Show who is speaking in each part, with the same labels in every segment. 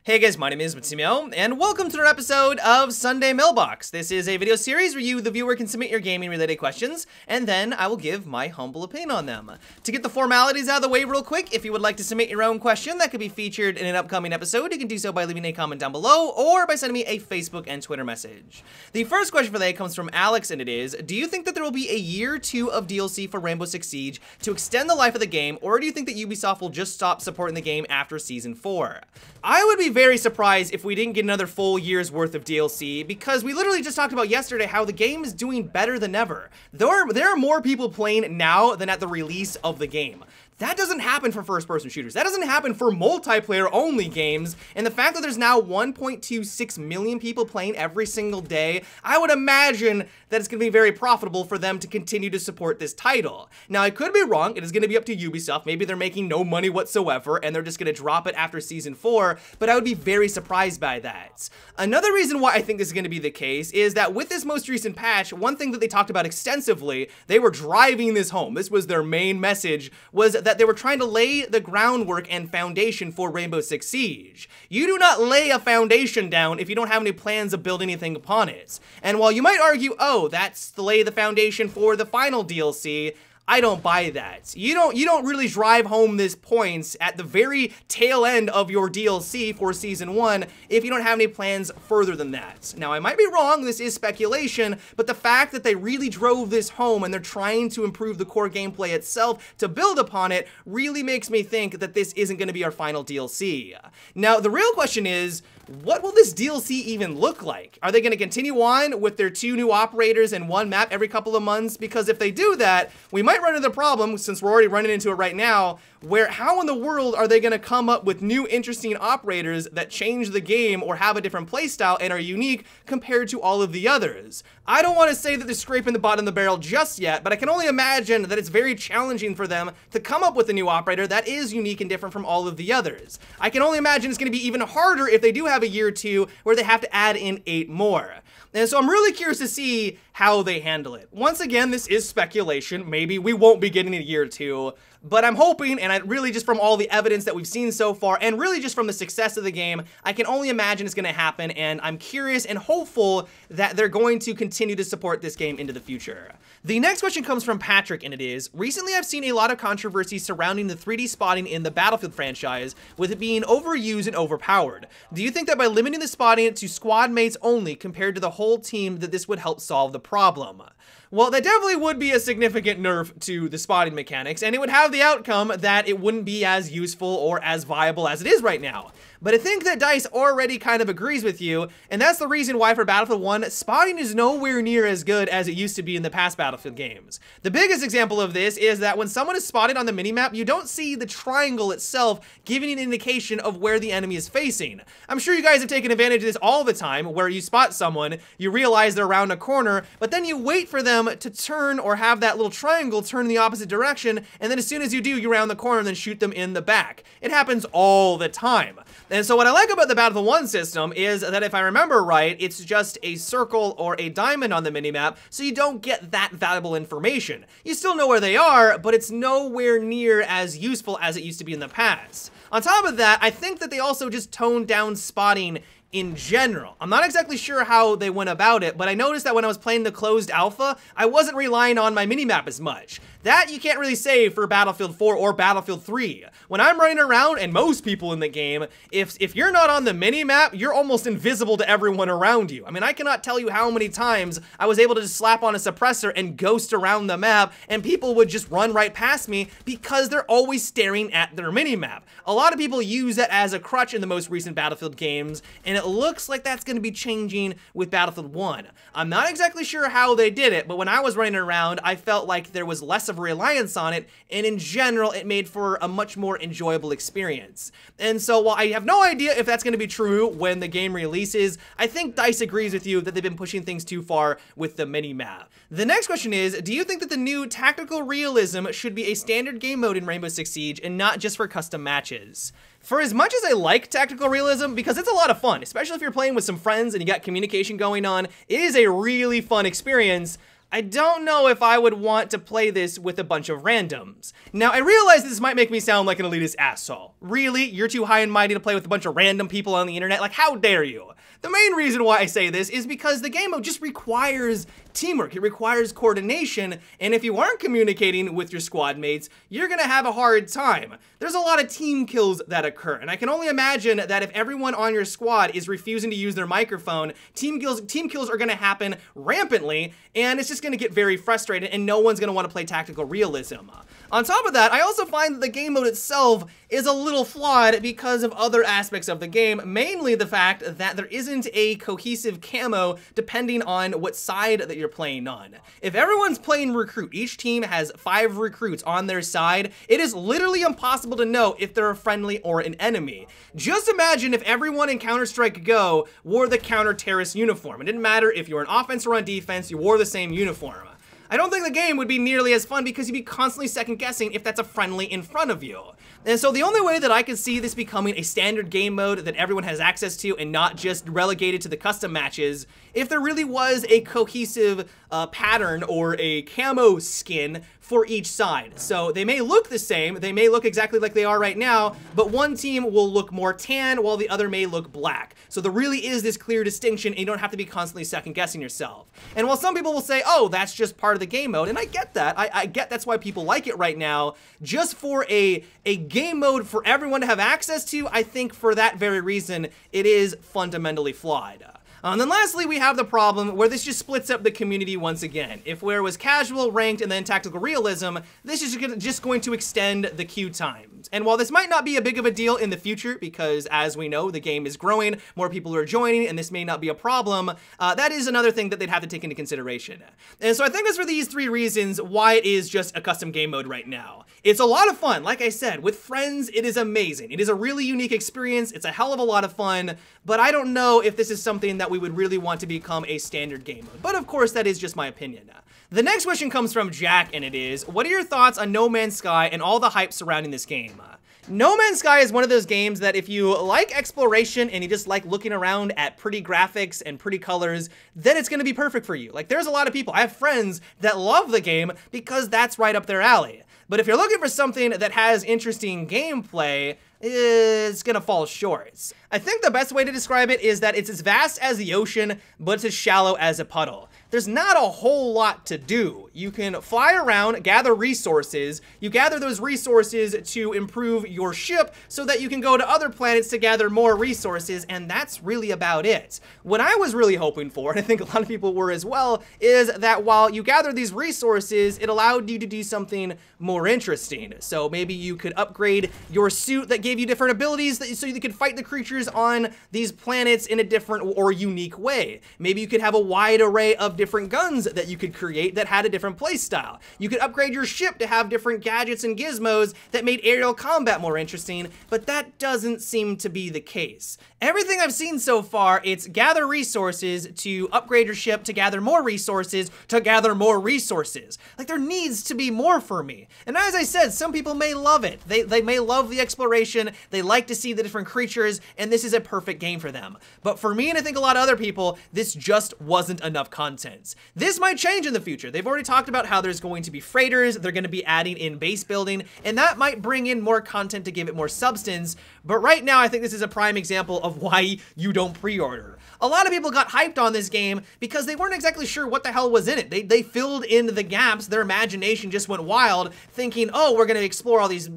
Speaker 1: Hey guys, my name is Matsumo, and welcome to another episode of Sunday Mailbox. This is a video series where you, the viewer, can submit your gaming-related questions, and then I will give my humble opinion on them. To get the formalities out of the way real quick, if you would like to submit your own question that could be featured in an upcoming episode, you can do so by leaving a comment down below, or by sending me a Facebook and Twitter message. The first question for the day comes from Alex, and it is, do you think that there will be a year 2 of DLC for Rainbow Six Siege to extend the life of the game, or do you think that Ubisoft will just stop supporting the game after Season 4? I would be very surprised if we didn't get another full year's worth of DLC, because we literally just talked about yesterday how the game is doing better than ever. There are more people playing now than at the release of the game. That doesn't happen for first-person shooters. That doesn't happen for multiplayer-only games, and the fact that there's now 1.26 million people playing every single day, I would imagine that it's going to be very profitable for them to continue to support this title. Now, I could be wrong. It is going to be up to Ubisoft. Maybe they're making no money whatsoever, and they're just going to drop it after Season 4, but I would be very surprised by that. Another reason why I think this is going to be the case is that with this most recent patch, one thing that they talked about extensively, they were driving this home. This was their main message, was that they were trying to lay the groundwork and foundation for Rainbow Six Siege. You do not lay a foundation down if you don't have any plans of building anything upon it. And while you might argue, oh, that's to lay the foundation for the final DLC, I don't buy that. You don't really drive home this points at the very tail end of your DLC for Season 1 if you don't have any plans further than that. Now, I might be wrong, this is speculation, but the fact that they really drove this home and they're trying to improve the core gameplay itself to build upon it really makes me think that this isn't going to be our final DLC. Now, the real question is, what will this DLC even look like? Are they going to continue on with their 2 new operators and 1 map every couple of months? Because if they do that, we might run into the problem, since we're already running into it right now, where how in the world are they going to come up with new interesting operators that change the game or have a different playstyle and are unique compared to all of the others? I don't want to say that they're scraping the bottom of the barrel just yet, but I can only imagine that it's very challenging for them to come up with a new operator that is unique and different from all of the others. I can only imagine it's going to be even harder if they do have a year 2 where they have to add in 8 more. And so I'm really curious to see how they handle it. Once again, this is speculation. Maybe we won't be getting a year 2, but I'm hoping, and I really just from all the evidence that we've seen so far, and really just from the success of the game, I can only imagine it's going to happen, and I'm curious and hopeful that they're going to continue to support this game into the future. The next question comes from Patrick, and it is, recently I've seen a lot of controversy surrounding the 3D spotting in the Battlefield franchise, with it being overused and overpowered. Do you think that by limiting the spotting to squad mates only compared to the whole team, that this would help solve the problem? Well, that definitely would be a significant nerf to the spotting mechanics, and it would have the outcome that it wouldn't be as useful or as viable as it is right now. But I think that DICE already kind of agrees with you, and that's the reason why for Battlefield 1, spotting is nowhere near as good as it used to be in the past Battlefield games. The biggest example of this is that when someone is spotted on the minimap, you don't see the triangle itself giving an indication of where the enemy is facing. I'm sure you guys have taken advantage of this all the time, where you spot someone, you realize they're around a corner, but then you wait for them to turn or have that little triangle turn in the opposite direction, and then as soon as you do, you round the corner and then shoot them in the back. It happens all the time. And so what I like about the Battlefield 1 system is that if I remember right, it's just a circle or a diamond on the minimap, so you don't get that valuable information. You still know where they are, but it's nowhere near as useful as it used to be in the past. On top of that, I think that they also just toned down spotting in general. I'm not exactly sure how they went about it, but I noticed that when I was playing the closed alpha, I wasn't relying on my minimap as much. That you can't really say for Battlefield 4 or Battlefield 3. When I'm running around, and most people in the game, if you're not on the minimap, you're almost invisible to everyone around you. I mean, I cannot tell you how many times I was able to just slap on a suppressor and ghost around the map, and people would just run right past me because they're always staring at their minimap. A lot of people use that as a crutch in the most recent Battlefield games, and it looks like that's going to be changing with Battlefield 1. I'm not exactly sure how they did it, but when I was running around, I felt like there was less of a reliance on it, and in general, it made for a much more enjoyable experience. And so while I have no idea if that's going to be true when the game releases, I think DICE agrees with you that they've been pushing things too far with the mini-map. The next question is, do you think that the new tactical realism should be a standard game mode in Rainbow Six Siege and not just for custom matches? For as much as I like tactical realism, because it's a lot of fun, especially if you're playing with some friends and you got communication going on, it is a really fun experience. I don't know if I would want to play this with a bunch of randoms. Now, I realize this might make me sound like an elitist asshole. Really? You're too high and mighty to play with a bunch of random people on the internet? Like, how dare you? The main reason why I say this is because the game mode just requires teamwork. It requires coordination, and if you aren't communicating with your squad mates, you're gonna have a hard time. There's a lot of team kills that occur, and I can only imagine that if everyone on your squad is refusing to use their microphone, team kills are gonna happen rampantly, and it's just gonna get very frustrated, and no one's gonna wanna play tactical realism. On top of that, I also find that the game mode itself is a little flawed because of other aspects of the game, mainly the fact that there isn't a cohesive camo depending on what side that you're playing on. If everyone's playing recruit, each team has 5 recruits on their side, it is literally impossible to know if they're a friendly or an enemy. Just imagine if everyone in Counter-Strike Go wore the counter-terrorist uniform. It didn't matter if you were on offense or on defense, you wore the same uniform. I don't think the game would be nearly as fun because you'd be constantly second guessing if that's a friendly in front of you. And so the only way that I could see this becoming a standard game mode that everyone has access to and not just relegated to the custom matches, if there really was a cohesive pattern or a camo skin for each side. So they may look the same, they may look exactly like they are right now, but one team will look more tan while the other may look black. So there really is this clear distinction and you don't have to be constantly second guessing yourself. And while some people will say, oh, that's just part of the game mode, and I get that, I get that's why people like it right now, just for a game mode for everyone to have access to, I think for that very reason, it is fundamentally flawed. And then lastly, we have the problem where this just splits up the community once again. If where it was casual, ranked, and then tactical realism, this is just going to extend the queue times. And while this might not be a big of a deal in the future, because as we know, the game is growing, more people are joining, and this may not be a problem, that is another thing that they'd have to take into consideration. And so I think it's for these 3 reasons why it is just a custom game mode right now. It's a lot of fun, like I said, with friends, it is amazing. It is a really unique experience, it's a hell of a lot of fun, but I don't know if this is something that we would really want to become a standard game mode. But of course, that is just my opinion. The next question comes from Jack, and it is, what are your thoughts on No Man's Sky and all the hype surrounding this game? No Man's Sky is one of those games that if you like exploration and you just like looking around at pretty graphics and pretty colors, then it's gonna be perfect for you. Like, there's a lot of people, I have friends that love the game because that's right up their alley. But if you're looking for something that has interesting gameplay, it's gonna fall short. I think the best way to describe it is that it's as vast as the ocean, but it's as shallow as a puddle. There's not a whole lot to do. You can fly around, gather resources. You gather those resources to improve your ship so that you can go to other planets to gather more resources, and that's really about it. What I was really hoping for, and I think a lot of people were as well, is that while you gather these resources, it allowed you to do something more interesting. So maybe you could upgrade your suit that gave you different abilities so you could fight the creatures on these planets in a different or unique way. Maybe you could have a wide array of different guns that you could create that had a different play style. You could upgrade your ship to have different gadgets and gizmos that made aerial combat more interesting, but that doesn't seem to be the case. Everything I've seen so far, it's gather resources to upgrade your ship, to gather more resources, to gather more resources. Like, there needs to be more for me. And as I said, some people may love it. They may love the exploration, they like to see the different creatures, and this is a perfect game for them. But for me, and I think a lot of other people, this just wasn't enough content. This might change in the future. They've already talked about how there's going to be freighters, they're going to be adding in base building, and that might bring in more content to give it more substance. But right now, I think this is a prime example of why you don't pre-order. A lot of people got hyped on this game because they weren't exactly sure what the hell was in it. They filled in the gaps, their imagination just went wild, thinking, oh, we're gonna explore all these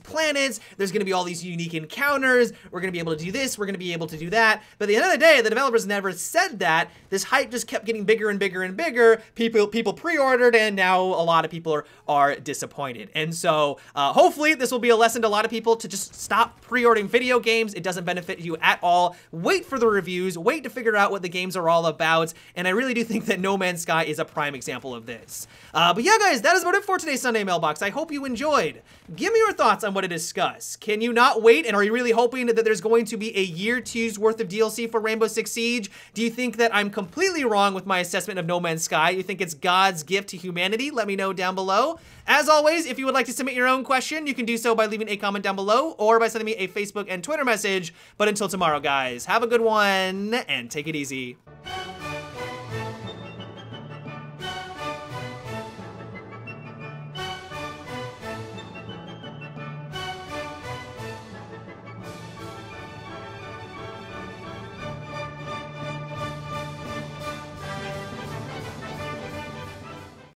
Speaker 1: planets, there's gonna be all these unique encounters, we're gonna be able to do this, we're gonna be able to do that. But at the end of the day, the developers never said that. This hype just kept getting bigger and bigger and bigger. People pre-ordered, and now a lot of people are disappointed. And so hopefully this will be a lesson to a lot of people to just stop pre-ordering video games. It doesn't benefit you at all. Wait for the reviews, wait to figure out what the games are all about, and I really do think that No Man's Sky is a prime example of this. But yeah, guys, that is about it for today's Sunday Mailbox. I hope you enjoyed. Give me your thoughts on what to discuss. Can you not wait, and are you really hoping that there's going to be a year 2's worth of DLC for Rainbow Six Siege? Do you think that I'm completely wrong with my assessment of No Man's Sky? You think it's God's gift to humanity? Let me know down below. As always, if you would like to submit your own question, you can do so by leaving a comment down below or by sending me a Facebook and Twitter message. But until tomorrow, guys, have a good one and take it easy.